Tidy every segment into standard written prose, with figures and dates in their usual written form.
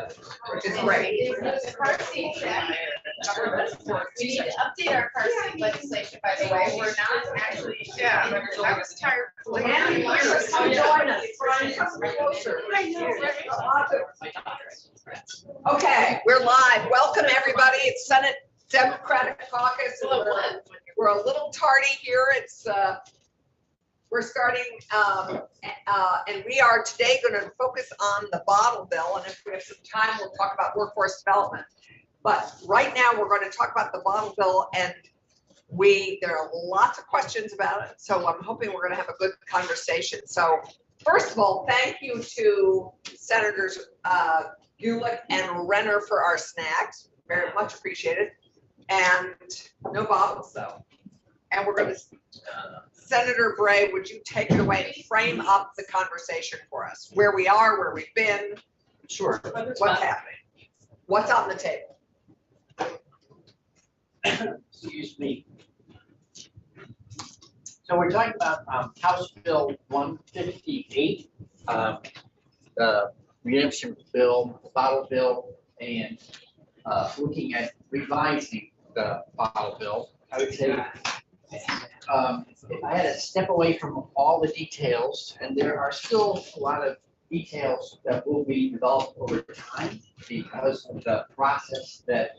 is great. The car seat we need to update our car seat legislation, by the way. We're not actually, I was tired. Andy, come join us. Come closer. Okay, we're live. Welcome, everybody. It's Senate Democratic Caucus. We're a little tardy here. It's we're starting, and we are today going to focus on the bottle bill. And if we have some time, we'll talk about workforce development. But right now, we're going to talk about the bottle bill, and there are lots of questions about it. So I'm hoping we're going to have a good conversation. So first of all, thank you to Senators Gulick and Renner for our snacks. Very much appreciated. And no bottles though. And we're going to, Senator Bray, would you take it away and frame up the conversation for us? Where we are, where we've been. Sure. What's happening? What's on the table? Excuse me. So we're talking about House Bill 158, the redemption bill, the bottle bill, and looking at revising the bottle bill. I would say if I had to step away from all the details, and there are still a lot of details that will be developed over time because of the process that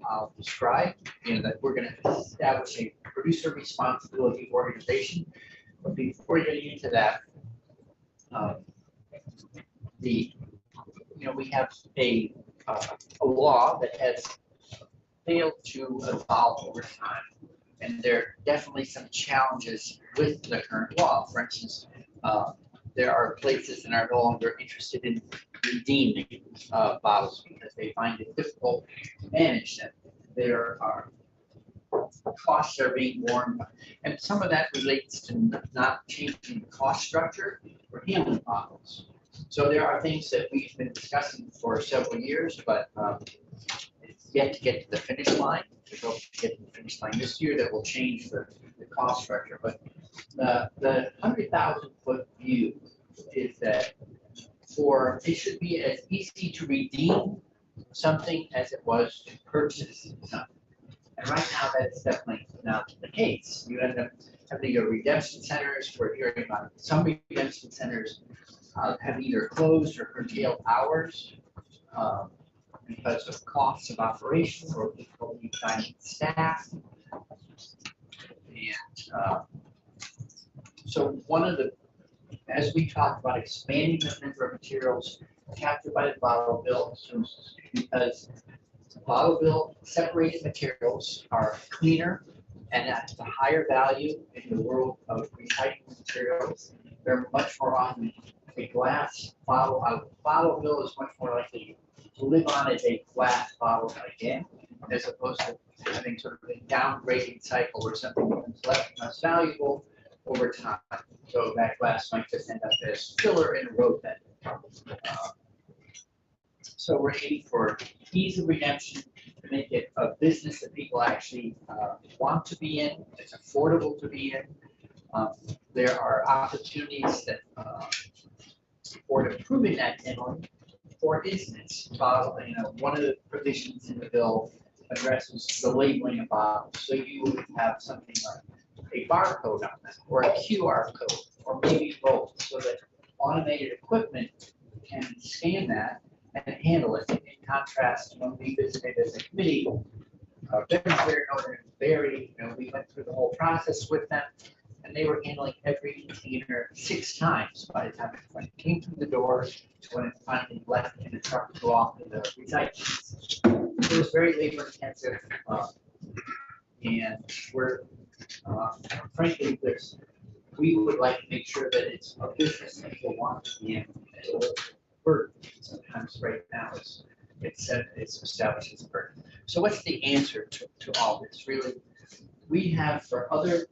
I'll describe, that we're going to establish a producer responsibility organization. But before getting into that, we have a law that has failed to evolve over time, and there are definitely some challenges with the current law. For instance, there are places that are no longer interested in redeeming bottles because they find it difficult to manage them. There are costs are being borne, and some of that relates to not changing the cost structure for handling bottles. So there are things that we've been discussing for several years, but it's yet to get to the finish line. We hope to get to the finish line this year that will change the cost structure. But the 100,000-foot view is that it should be as easy to redeem something as it was to purchase something. And right now, that's definitely not the case. You end up having your redemption centers. We're hearing about some redemption centers have either closed or curtailed hours because of costs of operation or difficulty finding staff. And so as we talk about expanding the number of materials captured by the bottle bill, because the bottle bill separated materials are cleaner and at a higher value in the world of recycling materials. They're much more often a glass bottle. A bottle bill is much more likely to live on as a glass bottle again, as opposed to having sort of a downgrading cycle where something becomes less and less valuable over time. So that glass might just end up as filler in a road bed. So we're aiming for ease of redemption to make it a business that people actually want to be in. It's affordable to be in. There are opportunities that for improving that handling. For instance, one of the provisions in the bill addresses the labeling of bottles. So you would have something like a barcode on them, or a QR code, or maybe both, so that automated equipment can scan that and handle it. In contrast, when we visited as a committee, we went through the whole process with them, and they were handling every container 6 times by the time it came through the door to when it finally left in the truck to go off to the recycling. It was very labor intensive, and frankly, we would like to make sure that it's a business that people want to be in. So burden sometimes right now it's established as a burden. So what's the answer to all this? Really, we have for other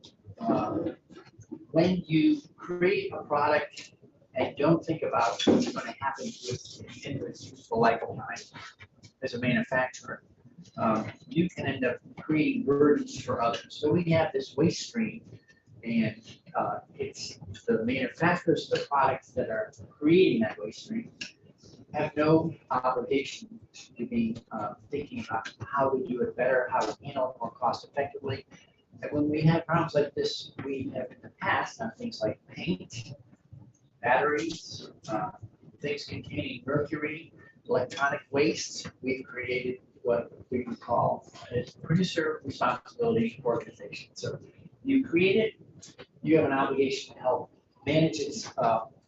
when you create a product and don't think about what's going to happen to it in its useful lifetime as a manufacturer, you can end up creating burdens for others. So we have this waste stream, and it's the manufacturers of the products that are creating that waste stream have no obligation to be thinking about how to do it better, how to handle it more cost effectively. And when we have problems like this, we have in the past on things like paint, batteries, things containing mercury, electronic waste, we've created what we would call a producer responsibility organization. So you create it, you have an obligation to help manage its,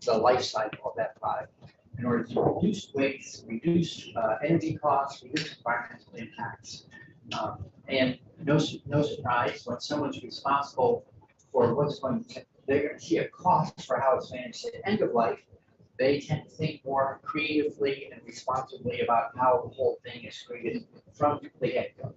the life cycle of that product in order to reduce waste, reduce energy costs, reduce environmental impacts. And no surprise, when someone's responsible for what's going to, they're going to see a cost for how it's managed at the end of life. They tend to think more creatively and responsibly about how the whole thing is created from the get-go.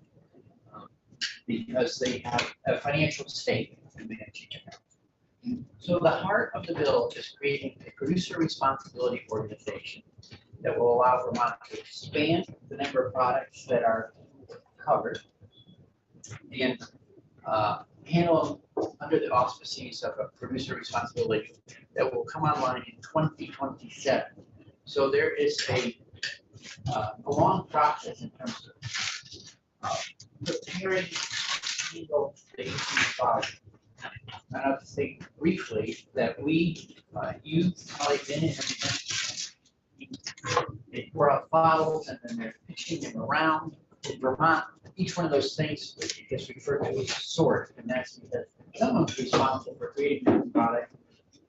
Because they have a financial stake in managing it. So the heart of the bill is creating a producer responsibility organization that will allow Vermont to expand the number of products that are covered and handle them under the auspices of a producer responsibility that will come online in 2027. So there is a long process in terms of preparing to handle the product. And I'll say briefly that you've probably been in they pour out bottles and then they're pitching them around. In Vermont, each one of those things gets referred to as a sort, and that's because someone's responsible for creating the product,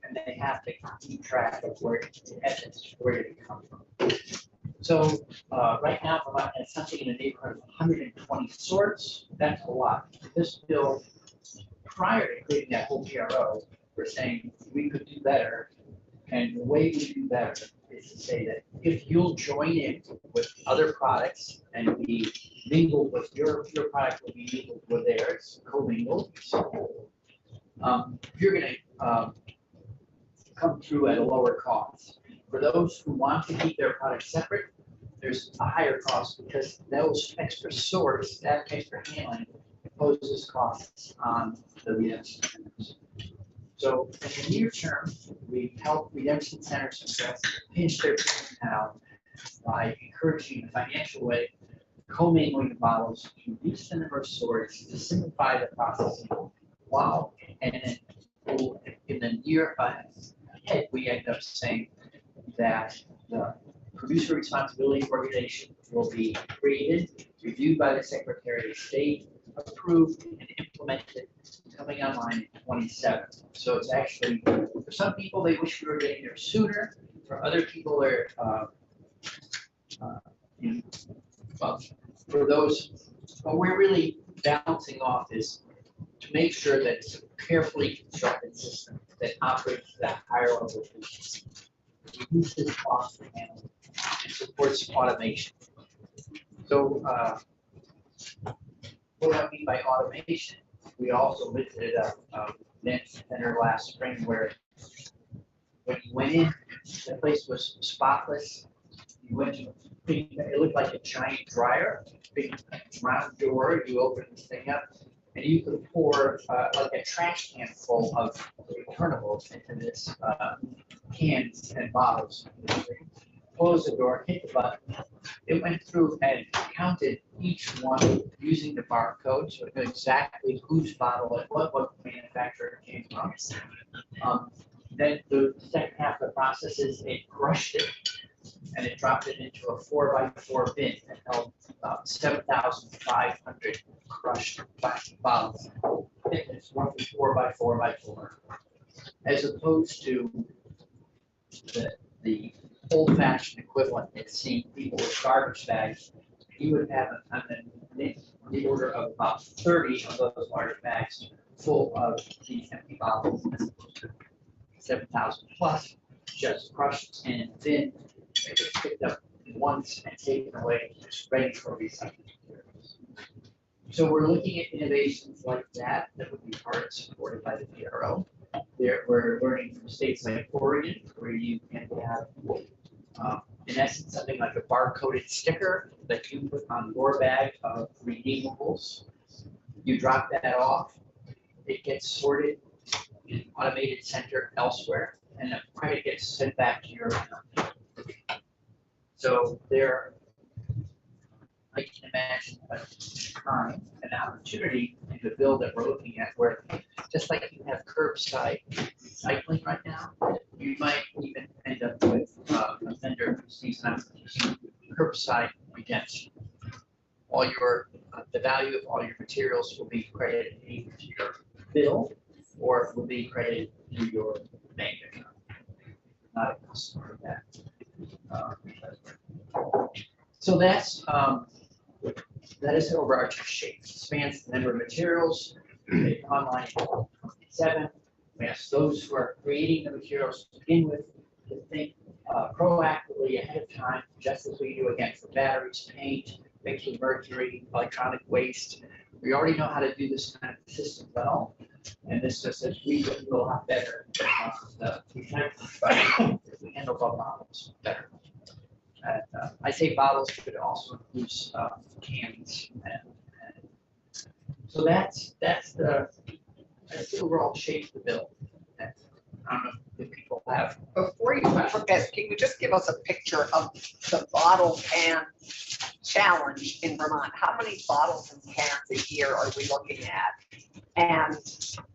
and they have to keep track of where did it come from. So right now, Vermont has something in the neighborhood of 120 sorts. That's a lot. This bill, prior to creating that whole PRO, we're saying we could do better, and the way we do better is to say that if you'll join in with other products and be mingled with your product will be mingled with theirs, co-mingled. You're going to come through at a lower cost. For those who want to keep their products separate, there's a higher cost because those extra sorts, that extra handling, imposes costs on the redemption centers. So in the near term, we help redemption centers pinch their pennies now by encouraging in a financial way commingling the bottles to reduce the number of sorts, to simplify the processing, while and in the near ahead, we end up saying that the producer responsibility organization will be created, reviewed by the Secretary of State, approved and implemented coming online in 27. So it's actually, for some people, they wish we were getting there sooner. For other people, they're, well, for those, what we're really balancing off is to make sure that it's a carefully constructed system that operates at a higher level of efficiency, reduces cost of handling, and supports automation. So, what I mean by automation, we also visited a dance center last spring where when you went in, the place was spotless. You went to it looked like a giant dryer, big round door. You open this thing up, and you could pour like a trash can full of returnables into this cans and bottles. Close the door, hit the button. It went through and counted each one using the barcode, so it knew exactly whose bottle and what manufacturer it came from. Then the second half of the process is it crushed it and it dropped it into a 4x4 bin that held about 7,500 crushed plastic bottles. It's roughly 4x4x4, as opposed to the old-fashioned equivalent of seeing people with garbage bags. You would have on the order of about 30 of those large bags full of these empty bottles, 7,000 plus, just crushed and then it gets picked up once and taken away, just ready for recycling. So we're looking at innovations like that would be part supported by the PRO. We're learning from states like Oregon, where you can have, in essence, something like a barcoded sticker that you put on your bag of redeemables. You drop that off, it gets sorted in an automated center elsewhere, and the credit gets sent back to your account. So there, I can imagine a time, an opportunity in the bill that we're looking at where, just like you have curbside recycling right now, you might even end up with a vendor who sees an opportunity, curbside redemption. All your, the value of all your materials will be credited either to your bill or it will be credited to your bank account. Not a customer of that. So that's, that is an overarching shape. It spans the number of materials, online 27. We ask those who are creating the materials to begin with to think proactively ahead of time, just as we do again for batteries, paint, mixed mercury, electronic waste. We already know how to do this kind of system well, and this just says we will do a lot better. We handle the bottles better. And, I say bottles, but it also includes cans. And so that's the overall shape of the bill. And I don't know if people have. Before you forget, can you just give us a picture of the bottle can challenge in Vermont? How many bottles and cans a year are we looking at? And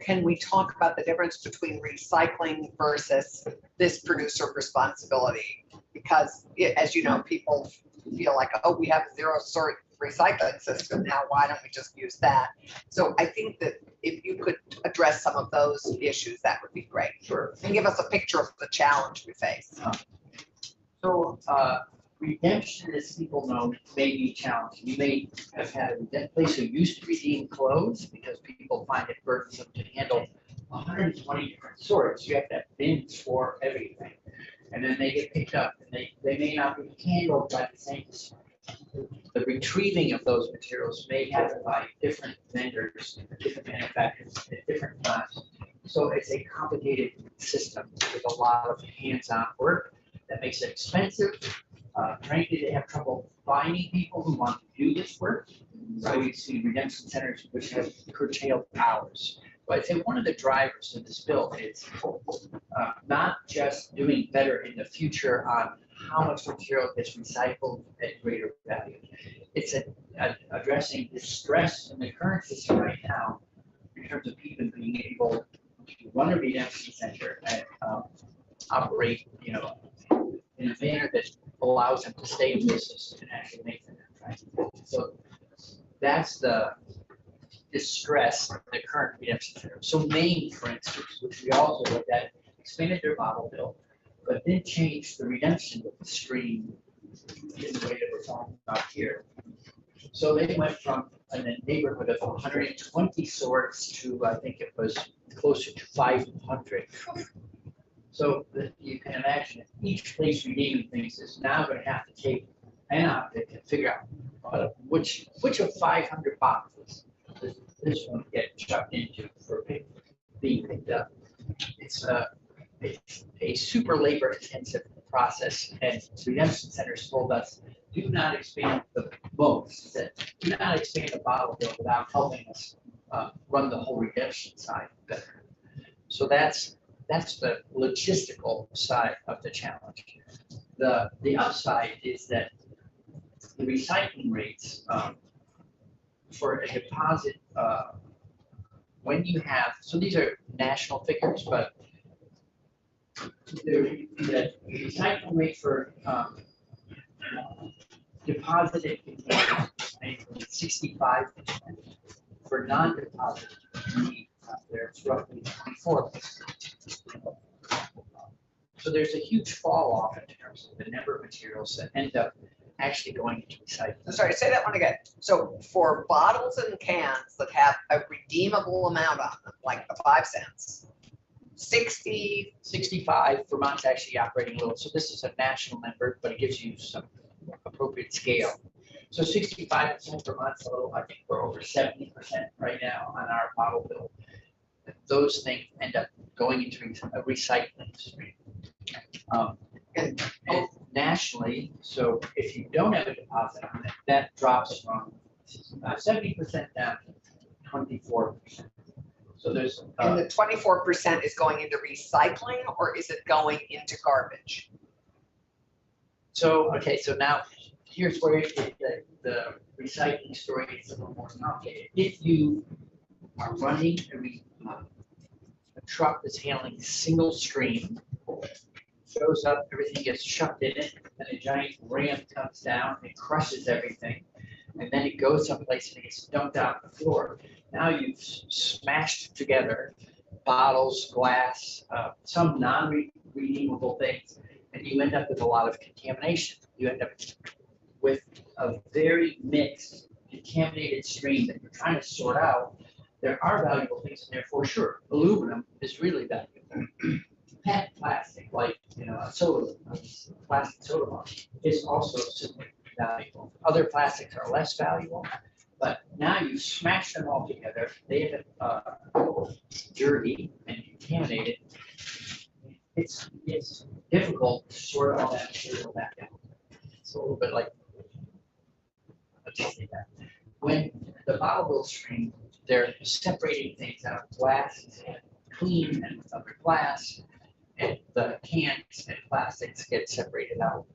can we talk about the difference between recycling versus this producer responsibility? Because as you know, people feel like, oh, we have a zero sort recycling system now, why don't we just use that? So I think that if you could address some of those issues, that would be great. Sure. And give us a picture of the challenge we face. So redemption, as people know, may be challenging. You may have had a place who used to redeem clothes because people find it burdensome to handle 120 different sorts. You have to have bins for everything. And then they get picked up and they may not be handled by the same. The retrieving of those materials may happen by different vendors, different manufacturers at different times. So it's a complicated system with a lot of hands-on work that makes it expensive. Frankly, they have trouble finding people who want to do this work. So you see redemption centers which have curtailed hours. So I'd say one of the drivers of this bill is not just doing better in the future on how much material gets recycled at greater value. It's addressing the stress in the current system right now in terms of people being able to run a redemption center and operate, in a manner that allows them to stay in business and actually make them attractive. So that's the distress in the current redemption center. So Maine, for instance, which we also looked at, expanded their bottle bill, but then changed the redemption stream in the way that we're talking about here. So they went from a neighborhood of 120 sorts to, I think it was closer to 500. So you can imagine each place redeeming things is now going to have to take an optic and figure out which of 500 boxes does this one get chucked into for being picked up. It's a super labor intensive process, and redemption centers told us do not expand the most, do not expand the bottle bill without helping us run the whole redemption side better. So that's the logistical side of the challenge. The upside is that the recycling rates for a deposit, when you have, so these are national figures, but the recycling rate for deposited containers is 65%. For non-deposited, there's roughly 24%. So there's a huge fall off in terms of the number of materials that end up actually going into recycling. Sorry, say that one again. So for bottles and cans that have a redeemable amount on them, like the 5 cents, 65, Vermont's actually operating a little, so this is a national number, but it gives you some appropriate scale. So 65% Vermont's a little, I think we're over 70% right now on our bottle bill. Those things end up going into a recycling stream. And nationally, so if you don't have a deposit on it, that drops from 70% down to 24%. So there's and the 24% is going into recycling, or is it going into garbage? So, okay, so now here's where the recycling story gets a little more complicated. If you are running a truck that's handling single stream, shows up, everything gets shoved in it, and a giant ram comes down and crushes everything. And then it goes someplace and it gets dumped out on the floor. Now you've smashed together bottles, glass, some non-redeemable things, and you end up with a lot of contamination. You end up with a very mixed, contaminated stream that you're trying to sort out. There are valuable things in there for sure. Aluminum is really valuable. PET plastic, like a plastic soda bottle, is also super valuable. Other plastics are less valuable, but now you smash them all together. They end up dirty and contaminated. It's difficult to sort all that material back out. It's a little bit like, let's say that. When the bottle stream, they're separating things out of glass and clean and other glass, and the cans and plastics get separated out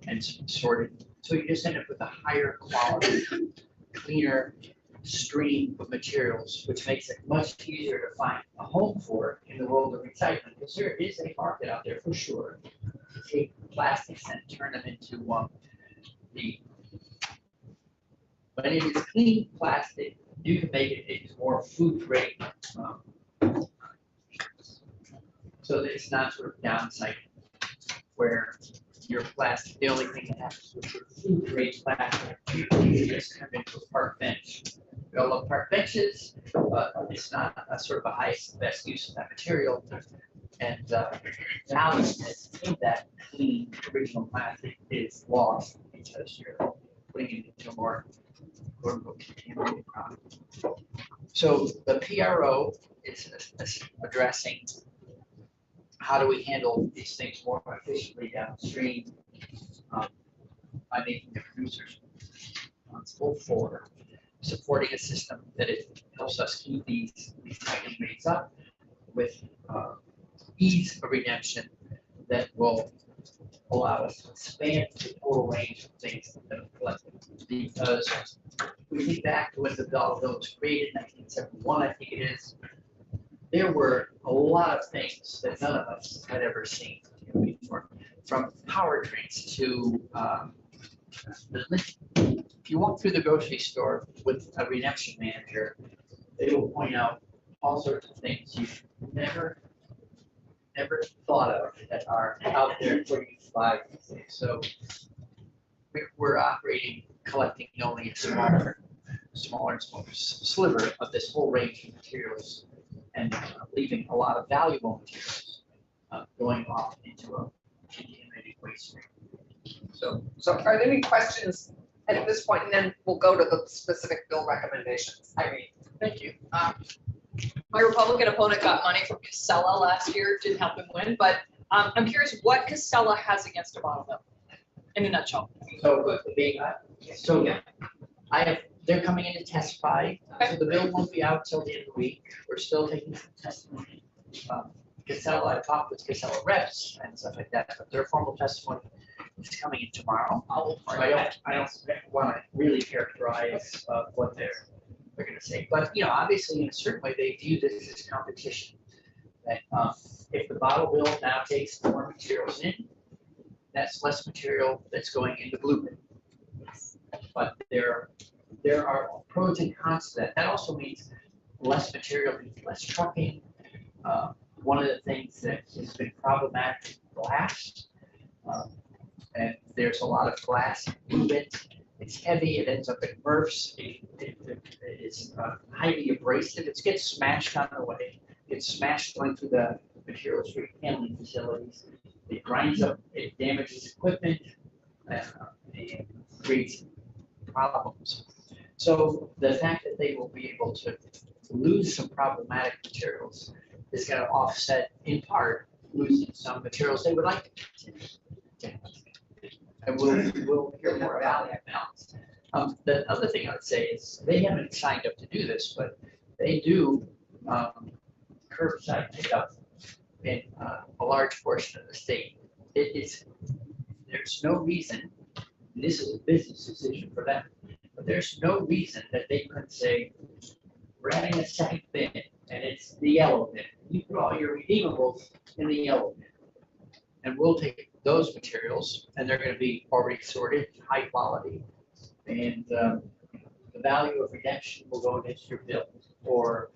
and sorted. So you just end up with a higher quality, cleaner stream of materials, which makes it much easier to find a home for in the world of recycling, because there is a market out there for sure to take plastics and turn them into when it is clean plastic, you can make it into more food grade. So that it's not sort of downcycling, where your plastic, the only thing that happens with your food grade plastic, you just turn into a park bench. We all love park benches, but it's not a sort of a highest and best use of that material. And value in that clean original plastic is lost because you're putting it into a more contaminated product. So the PRO is addressing how do we handle these things more efficiently downstream by making the producers responsible for supporting a system that it helps us keep these recycling rates up with ease of redemption that will allow us to expand the total range of things that are collected. Because we think back to when the dollar bill was created, 1971, I think it is, there were a lot of things that none of us had ever seen before, from powertrains to if you walk through the grocery store with a redemption manager, they will point out all sorts of things you've never thought of that are out there for you to buy these things. So we're operating, collecting only a smaller sliver of this whole range of materials, and leaving a lot of valuable materials going off into a contaminated waste stream. So are there any questions at this point, and then we'll go to the specific bill recommendations? Irene. Thank you. My Republican opponent got money from Casella last year, didn't help him win, but I'm curious what Casella has against a bottle bill, in a nutshell. They're coming in to testify, so the bill won't be out till the end of the week. We're still taking some testimony. Casella, I talked with Casella reps and stuff like that, but their formal testimony is coming in tomorrow. So I don't want to really characterize what they're going to say, but obviously in a certain way they view this as competition. That if the bottle bill now takes more materials in, that's less material that's going into blue bin. But there are pros and cons to that. That also means less material means less trucking. One of the things that has been problematic is glass. And there's a lot of glass in blue bin. It's heavy, it ends up in MRFs, it's highly abrasive, it gets smashed on the way, it's smashed going through the materials handling facilities, it grinds up, it damages equipment, and it creates problems. So the fact that they will be able to lose some problematic materials is going to offset, in part, losing some materials they would like to continue. And we'll hear more about that now. The other thing I would say is they haven't signed up to do this, but they do curbside pickup in a large portion of the state. It's there's no reason, and this is a business decision for them, but there's no reason that they couldn't say, we're adding a second bin, and it's the yellow bin. You put all your redeemables in the yellow bin. And we'll take those materials, and they're gonna be already sorted, high quality. And the value of redemption will go against your bill, or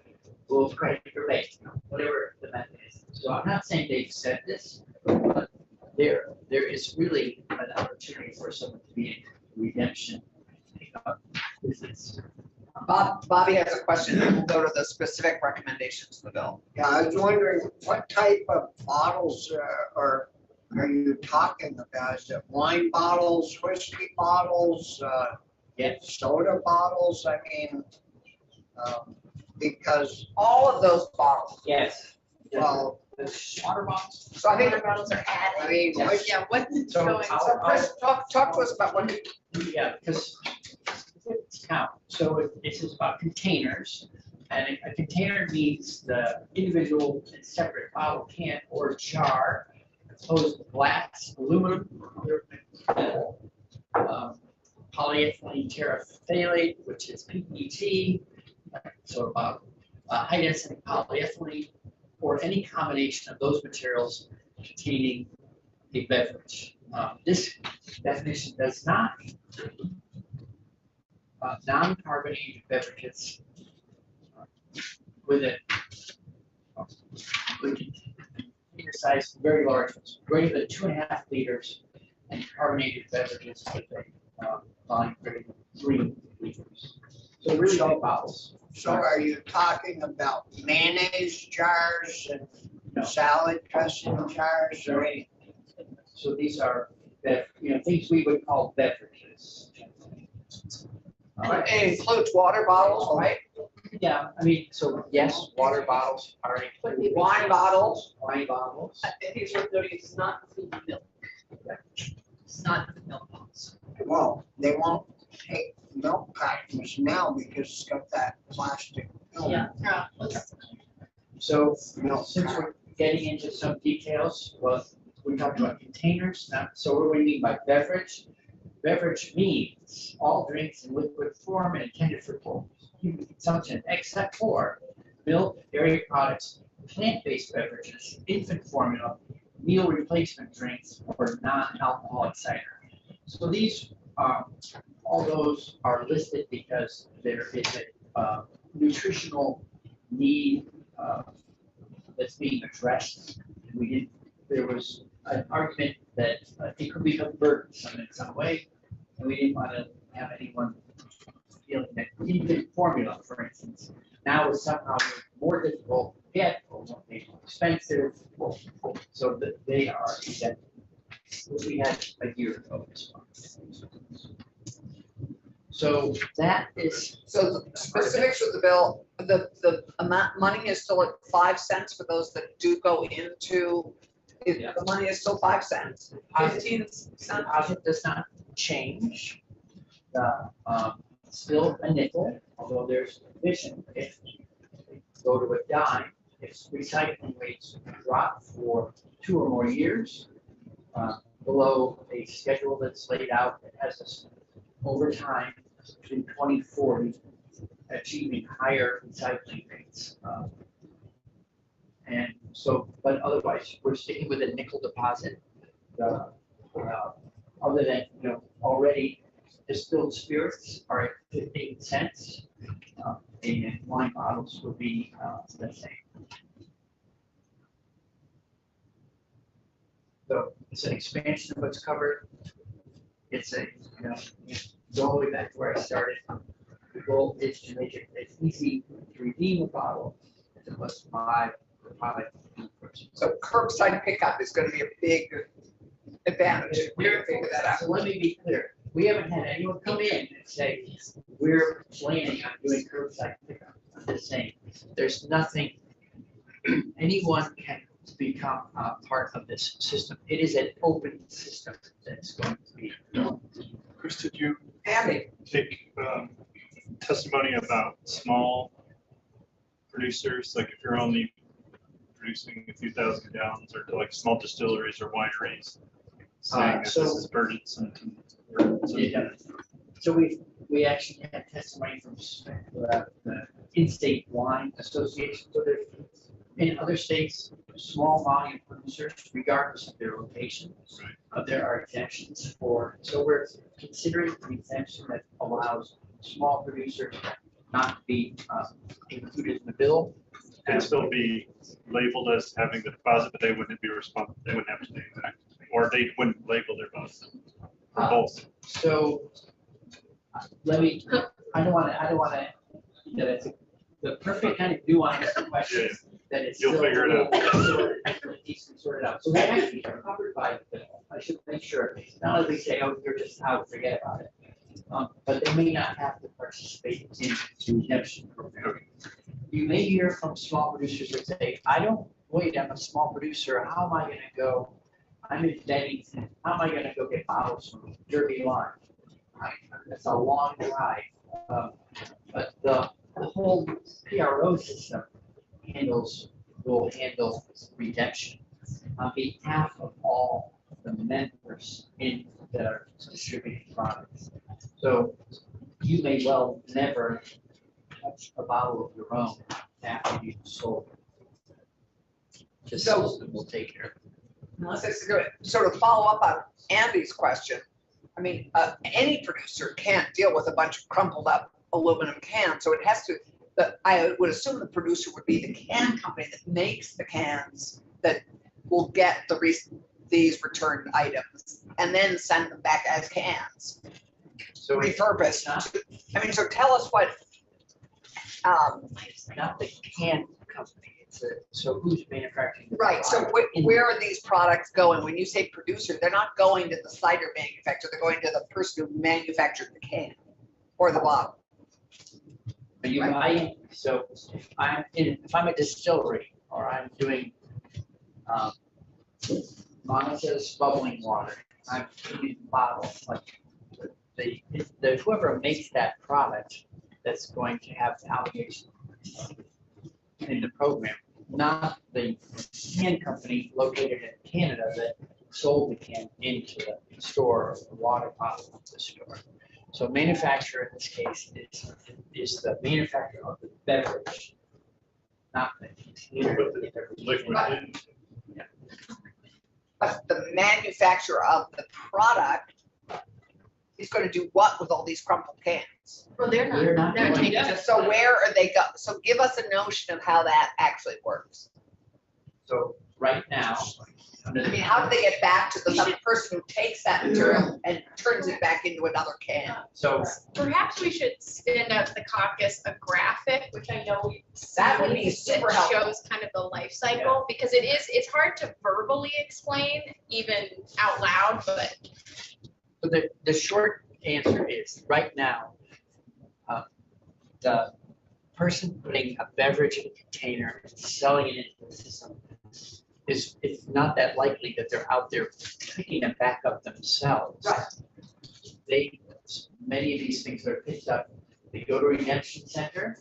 will credit your bank account, whatever the method is. So I'm not saying they've said this, but there is really an opportunity for someone to be in redemption business. Bobby has a question, and we'll go to the specific recommendations of the bill. Yeah, I was wondering what type of bottles are you talking about? Is it wine bottles, whiskey bottles, soda bottles? I mean, because, All of those bottles. Yes. well, Water bottles. So I think, Water bottles are I added. mean, Yes. which- Yeah, what's So going? so Chris, talk to us about what, Yeah, because now, so this is about containers, and a container means the individual and separate bottle, can, or jar, opposed to glass, aluminum, or metal, polyethylene terephthalate, which is PET, so about high density polyethylene, or any combination of those materials containing a beverage. This definition does not include non-carbonated beverages with a container size very large ones, greater than 2.5 liters, and carbonated beverages with a volume greater than 3 liters. So really all bottles. so are you talking about mayonnaise jars and No. salad dressing jars or anything? So these are, things we would call beverages. it includes water bottles, right? Yeah, I mean, so yes, water bottles are included. Wine bottles. Wine bottles. Here's what it's not food milk. It's not milk bottles. Well, they won't take milk cartons now because it's got that plastic film. Yeah. So, Milk since we're getting into some details, well, we talked about containers, now, so what do we mean by beverage? Beverage means all drinks in liquid form and intended for human consumption, except for milk, dairy products, plant-based beverages, infant formula, meal replacement drinks, or non-alcoholic cider. So these, all those are listed because there is a nutritional need that's being addressed. There was an argument that it could become burdensome in some way, and we didn't want to have anyone feeling that infant formula, for instance, now is somehow more difficult to get, or more expensive, so that they are exempt. Which we had a year ago this month. So that is. So the specifics of the bill, the amount, money is still at 5 cents for those that do go into, Yeah. the money is still 5 cents. 15 cents. Deposit does not change. The, still a nickel, although there's a provision, if we go to a dime, if recycling rates drop for 2 or more years, below a schedule that's laid out that has us over time between 2040 achieving higher recycling rates. And so, but otherwise, we're sticking with a nickel deposit. Other than, already distilled spirits are at 15 cents, and wine bottles would be the same. So it's an expansion of what's covered. It's go all the way back to where I started. The goal is to make it as easy to redeem a bottle as it was to buy the product. So curbside pickup is gonna be a big advantage. We're gonna figure that out. So let me be clear. We haven't had anyone come in and say, we're planning on doing curbside pickup. I'm just saying, there's nothing, anyone can become part of this system. It is an open system that's going to be. Chris, did you Andy, take testimony about small producers, like if you're only producing a few thousand gallons, or like small distilleries or wineries? saying that this so- is burdensome to. Yeah. So we actually had testimony from the in-state wine association. So there's, in other states, small volume producers, regardless of their location, there are exemptions for, so we're considering an exemption that allows small producers not to be included in the bill. It'd still be labeled as having the deposit, but they wouldn't be responsible, they wouldn't have to pay that. Or they wouldn't label their both, or both. So let me, I don't wanna, that it's the perfect kind of nuanced question that it's You'll still. figure it out. Decent sorted out. So they actually are covered by the bill. I should make sure, not only they say, oh, you're just out, forget about it. But they may not have to participate in the redemption program. You may hear from small producers that say, I don't, wait, I'm a small producer, how am I gonna go? I'm in Bennington, how am I gonna go get bottles from Derby Line? That's a long drive. But the whole PRO system will handle redemption on behalf of all the members in that are distributing products. So you may well never touch a bottle of your own after you've sold it. Just So- system will take care of it. Unless it's good. So to follow up on Andy's question, I mean, any producer can't deal with a bunch of crumpled up aluminum cans, so it has to, I would assume the producer would be the can company that makes the cans that will get these returned items and then send them back as cans, So it's refurbished. I mean, so tell us what, not the can company, so who's manufacturing? the right, so product? where are these products going? When you say producer, they're not going to the cider manufacturer, they're going to the person who manufactured the can or the bottle. Are you buying, so if I'm a distillery or I'm doing, mine says bubbling water, I'm using bottles, like the whoever makes that product that's going to have the obligation in the program, not the can company located in Canada that sold the can into the store or the water bottle of the store. So manufacturer in this case is the manufacturer of the beverage, not the container. But the liquid in. But the manufacturer of the product is gonna do what with all these crumpled cans? Well, they're They're not they're doing taking it. So where are they go? So give us a notion of how that actually works. So right now, under I mean, the, how do they get back to the person who takes that material and turns it back into another can? so Perhaps we should send out the caucus a graphic, which I know we've That would be seen, super that helpful. shows kind of the life cycle, because it's hard to verbally explain even out loud, but so the short answer is, right now, the person putting a beverage in a container and selling it into the system it's not that likely that they're out there picking it back up themselves. Right. Many of these things are picked up, they go to redemption center.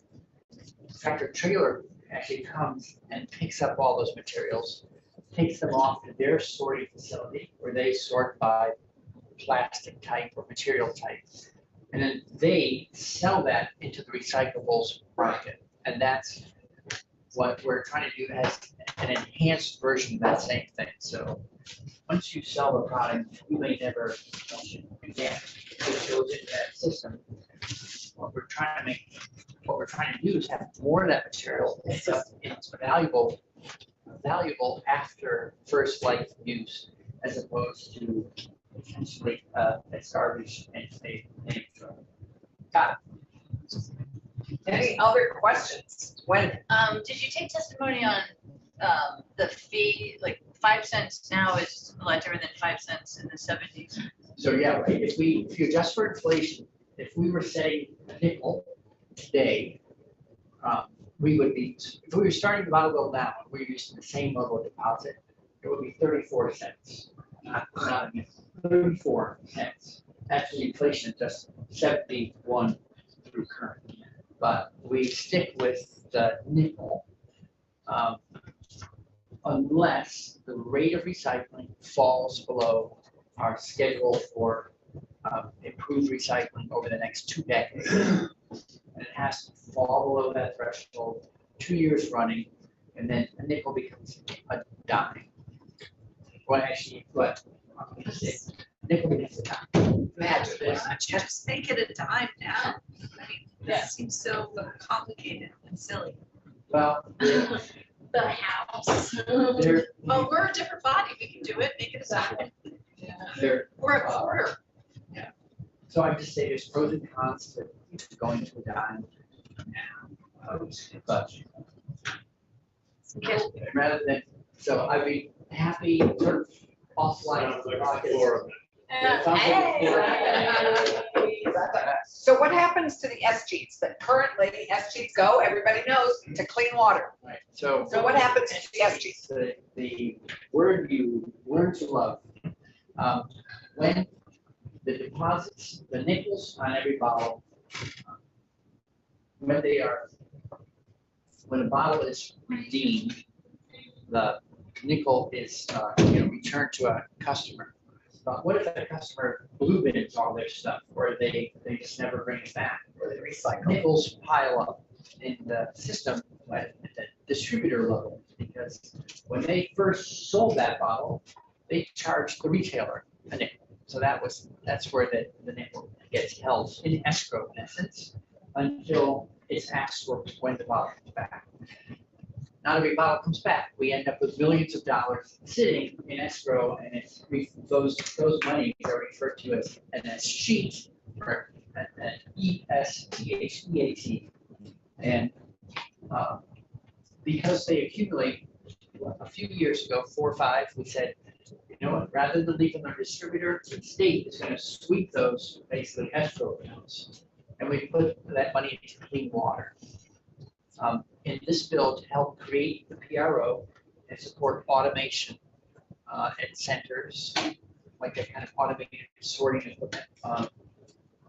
Tractor trailer actually comes and picks up all those materials, takes them off to their sorting facility where they sort by plastic type or material type. And then they sell that into the recyclables market. And that's what we're trying to do as an enhanced version of that same thing. So once you sell the product, you may never touch it again. It goes into that system. What we're trying to do is have more of that material. It's valuable after first life use, as opposed to potentially as garbage and a landfill. Got it. Any other questions? When, Did you take testimony on, the fee, like 5 cents now is a lot different than 5 cents in the 70s? So yeah, right, if you adjust for inflation, if we were saying a nickel today, we would be, if we were starting the bottle bill now, and we were using the same level of deposit, it would be 34 cents. Not a nickel, 34 cents. Actually, inflation is just 71 through current. But we stick with the nickel, unless the rate of recycling falls below are scheduled for improved recycling over the next 2 decades. And it has to fall below that threshold 2 years running, and then a nickel becomes a dime. Well, actually, what? I'm gonna say, nickel becomes a dime. Imagine. This. Why don't you just make it a dime now? I mean, Yeah. that seems so complicated and silly. Well, they're, The house. they're, Well, we're a different body, we can do it, make it a dime. they're, We're a quarter. so I just say there's pros and cons to going to a dime. But rather than, so I'd be happy sort of offline. Sounds like a forum. So what happens to the SGs that currently SGs go, everybody knows, to clean water? Right, so. So what happens to the SGs? The word you learn to love, when the deposits, the nickels on every bottle, when a bottle is redeemed, the nickel is, returned to a customer. But what if a customer blue bins all their stuff, or they just never bring it back? Or they recycle? Nickels pile up in the system at the distributor level, because when they first sold that bottle, they charged the retailer a nickel. So that's where the nickel gets held in escrow in essence, until it's asked for when the bottle comes back. Not every bottle comes back. We end up with millions of dollars sitting in escrow, and those monies are referred to as an escheat, or an ESTHEAT. And because they accumulate, a few years ago, 4 or 5, we said, you know what, rather than leave them on distributor, the state is going to sweep those basically escrow accounts. And we put that money into clean water. In this bill to help create the PRO and support automation at centers, like a kind of automated sorting equipment.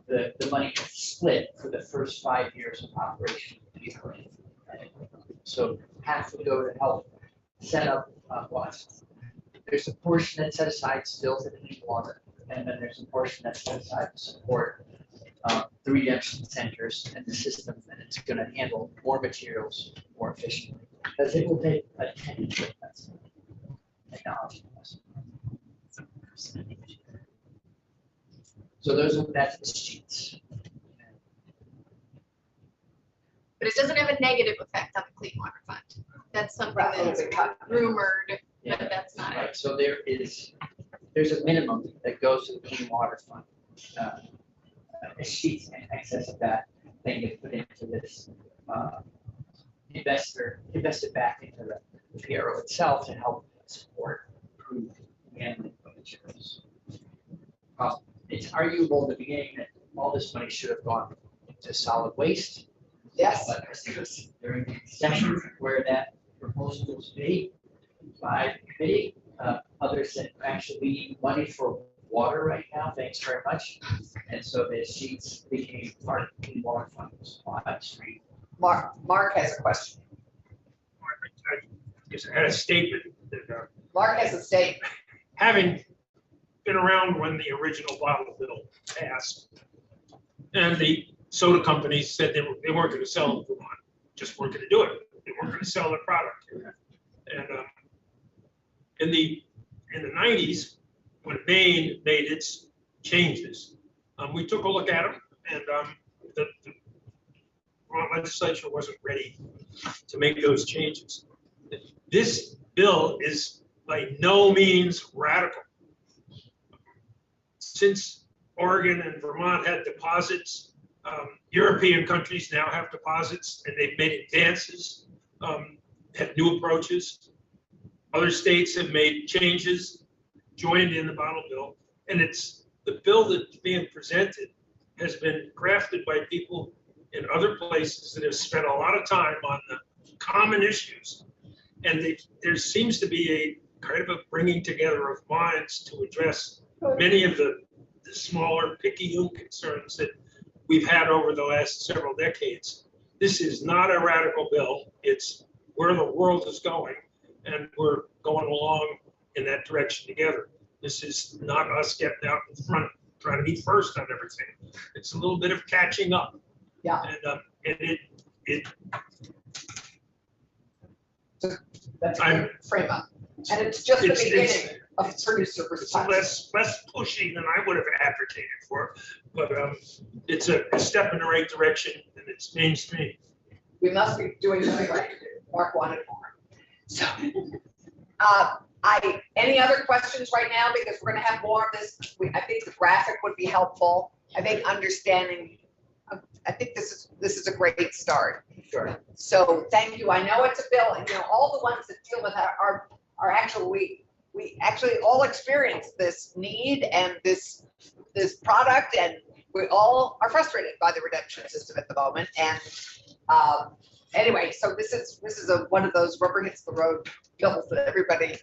The money is split for the first 5 years of operation. So half would go to help set up there's a portion that's set aside still for clean water, and then there's a portion that's set aside to support the redemption centers and the system, and it's going to handle more materials more efficiently, because it will take a 10-year investment, technology investment. So that's the sheets. But it doesn't have a negative effect on the Clean Water Fund. That's something Right, that's it'll be cut. rumored, Yeah. but that's not it. Right, so there's a minimum that goes to the Clean Water Fund. Sheets in excess of that, they get put into this, invested back into the PRO itself to help support improved handling of materials. It's arguable in the beginning that all this money should have gone to solid waste. Yes. But during the session where that proposal was made by the committee, others said, actually, we need money for water right now, thanks very much. And so the sheets became part of the Clean Water Fund supply stream. Mark has a question. I guess I had a statement that, Mark has a statement. having been around when the original bottle bill passed, and the soda companies said they weren't going to sell in Vermont, just weren't going to do it. They weren't going to sell their product. And in the 90s, when Maine made its changes, we took a look at them, and the Vermont legislature wasn't ready to make those changes. This bill is by no means radical. Since Oregon and Vermont had deposits, European countries now have deposits, and they've made advances, have new approaches. Other states have made changes, joined in the bottle bill, and it's the bill that's being presented has been crafted by people in other places that have spent a lot of time on the common issues. And there seems to be a kind of a bringing together of minds to address many of the smaller picayune concerns that we've had over the last several decades. This is not a radical bill. It's where the world is going, and we're going along in that direction together. This is not us getting out in front, trying to be first on everything. It's a little bit of catching up. Yeah. And it, That's a I'm- good frame up. And it's just the It's- beginning of producer it's response. less pushy than I would have advocated for, but it's a step in the right direction and it's mainstream. We must be doing something right. Mark wanted more. So, any other questions right now? Because we're gonna have more of this. I think the graphic would be helpful. I think understanding, I think this is a great start. Sure. So thank you. I know it's a bill, and all the ones that deal with that are actually, we actually all experience this need and this product, and we all are frustrated by the redemption system at the moment. And anyway, so this is one of those rubber hits the road bills that everybody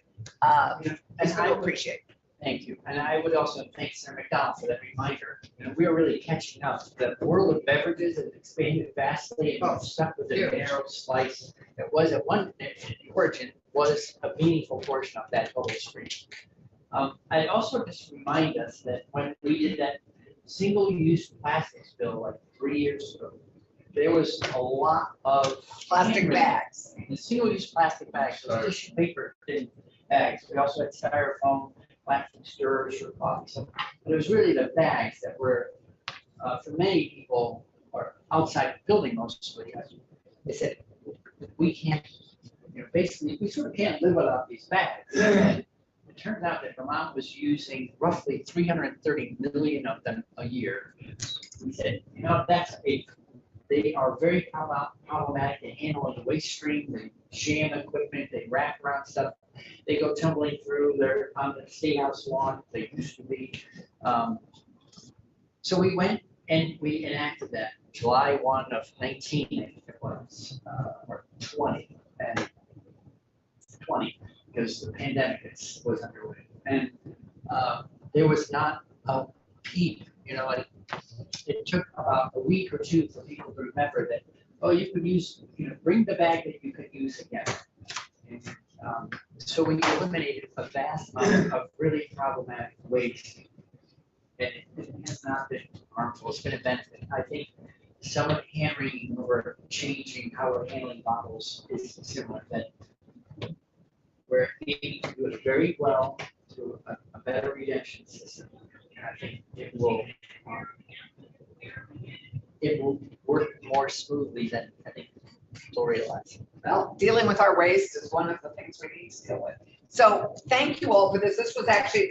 is going to appreciate. Thank you. And I would also thank Senator McDonald for that reminder. We are really catching up. The world of beverages has expanded vastly and we're stuck with a narrow slice. It was at the origin was a meaningful portion of that total stream. I also just remind us that when we did that single-use plastics bill like 3 years ago, there was a lot of Plastic bags. the single-use plastic bags, those tissue paper thin bags. We also had styrofoam, plastic stirrers for coffee. So it was really the bags that were, for many people, or outside the building mostly, they said, we can't, basically, we sort of can't live without these bags. And it turns out that Vermont was using roughly 330 million of them a year. We said, they are very problematic. They handle the waste stream, they jam equipment, they wrap around stuff. They go tumbling through, they're on the State House lawn, they used to be. So we went and we enacted that July 1 of 19, I think it was, or 20, and 20, because the pandemic was underway. And there was not a peep, it took about a week or two for people to remember that, oh, you could use, bring the bag that you could use again. And, so we eliminated a vast amount of really problematic waste. And it has not been harmful, it's been a benefit. I think some of the hand-wringing over changing how we're handling bottles is similar, that we're aiming to do it very well through a better redemption system. And I think it will work more smoothly than I think people realize. Well, dealing with our waste is one of the things we need to deal with. So thank you all for this. This was actually